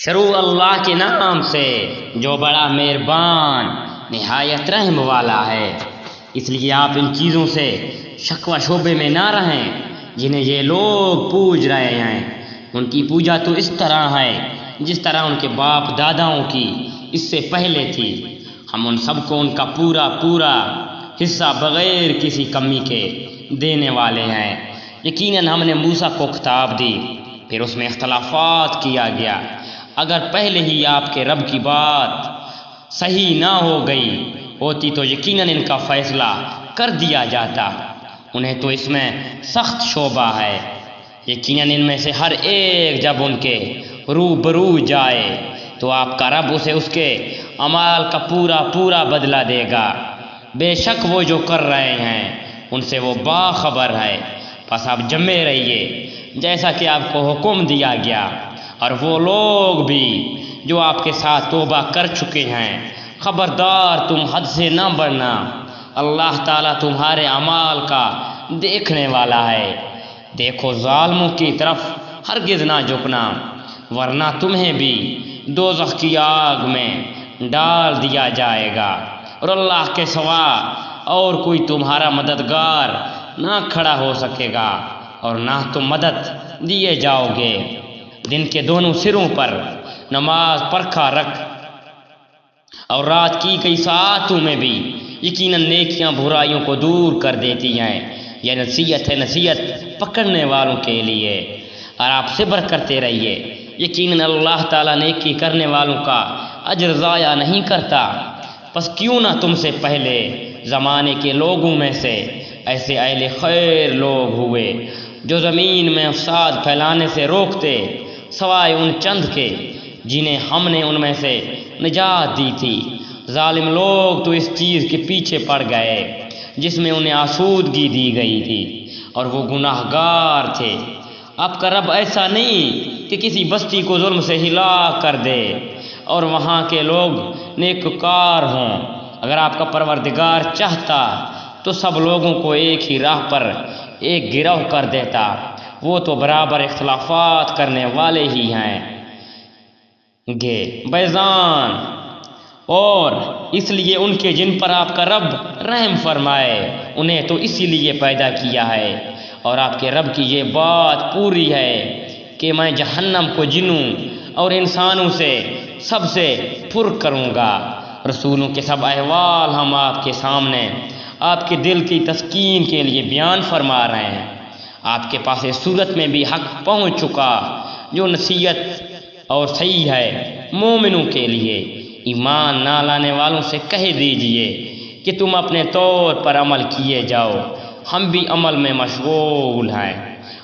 شروع اللہ کے نام سے جو بڑا مہربان نہایت رحم والا ہے۔ اس لیے آپ ان چیزوں سے شک و شبے میں نہ رہیں جنہیں یہ لوگ پوج رہے ہیں۔ ان کی پوجا تو اس طرح ہے جس طرح ان کے باپ داداؤں کی اس سے پہلے تھی۔ ہم ان سب کو ان کا پورا پورا حصہ بغیر کسی کمی کے دینے والے ہیں۔ یقیناً ہم نے موسیٰ کو کتاب دی، پھر اس میں اختلافات کیا گیا۔ اگر پہلے ہی آپ کے رب کی بات صحیح نہ ہو گئی ہوتی تو یقیناً ان کا فیصلہ کر دیا جاتا۔ انہیں تو اس میں سخت شبہ ہے۔ یقیناً ان میں سے ہر ایک جب ان کے روبرو جائے تو آپ کا رب اسے اس کے اعمال کا پورا پورا بدلہ دے گا۔ بے شک وہ جو کر رہے ہیں ان سے وہ باخبر ہے۔ بس آپ جمے رہیے جیسا کہ آپ کو حکم دیا گیا، اور وہ لوگ بھی جو آپ کے ساتھ توبہ کر چکے ہیں۔ خبردار تم حد سے نہ بڑھنا، اللہ تعالیٰ تمہارے اعمال کا دیکھنے والا ہے۔ دیکھو ظالموں کی طرف ہرگز نہ جھکنا، ورنہ تمہیں بھی دوزخ کی آگ میں ڈال دیا جائے گا، اور اللہ کے سوا اور کوئی تمہارا مددگار نہ کھڑا ہو سکے گا، اور نہ تم مدد دیے جاؤ گے۔ دن کے دونوں سروں پر نماز پرکھا رکھ، اور رات کی کئی ساعتوں میں بھی یقیناً نیکیاں برائیوں کو دور کر دیتی ہیں۔ یہ نصیحت ہے نصیحت پکڑنے والوں کے لیے، اور آپ صبر کرتے رہیے۔ یقیناً اللہ تعالیٰ نیکی کرنے والوں کا اجر ضائع نہیں کرتا۔ پس کیوں نہ تم سے پہلے زمانے کے لوگوں میں سے ایسے اہل خیر لوگ ہوئے جو زمین میں فساد پھیلانے سے روکتے، سوائے ان چند کے جنہیں ہم نے ان میں سے نجات دی تھی۔ ظالم لوگ تو اس چیز کے پیچھے پڑ گئے جس میں انہیں آسودگی دی گئی تھی، اور وہ گناہ گار تھے۔ آپ کا رب ایسا نہیں کہ کسی بستی کو ظلم سے ہلاک کر دے اور وہاں کے لوگ نیکوکار ہوں۔ اگر آپ کا پروردگار چاہتا تو سب لوگوں کو ایک ہی راہ پر ایک گروہ کر دیتا۔ وہ تو برابر اختلافات کرنے والے ہی ہیں گے بیزان، اور اس لیے ان کے جن پر آپ کا رب رحم فرمائے انہیں تو اسی لیے پیدا کیا ہے۔ اور آپ کے رب کی یہ بات پوری ہے کہ میں جہنم کو جنوں اور انسانوں سے سب سے پر کروں گا۔ رسولوں کے سب احوال ہم آپ کے سامنے آپ کے دل کی تسکین کے لیے بیان فرما رہے ہیں۔ آپ کے پاس اس صورت میں بھی حق پہنچ چکا جو نصیحت اور صحیح ہے مومنوں کے لیے۔ ایمان نہ لانے والوں سے کہہ دیجئے کہ تم اپنے طور پر عمل کیے جاؤ، ہم بھی عمل میں مشغول ہیں،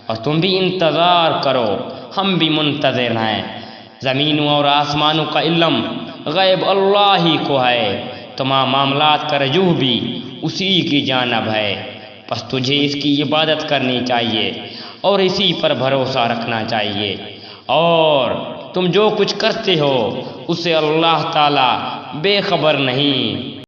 اور تم بھی انتظار کرو، ہم بھی منتظر ہیں۔ زمینوں اور آسمانوں کا علم غیب اللہ ہی کو ہے، تمام معاملات کا رجوع بھی اسی کی جانب ہے۔ بس تجھے اس کی عبادت کرنی چاہیے اور اسی پر بھروسہ رکھنا چاہیے، اور تم جو کچھ کرتے ہو اس سے اللہ تعالیٰ بے خبر نہیں۔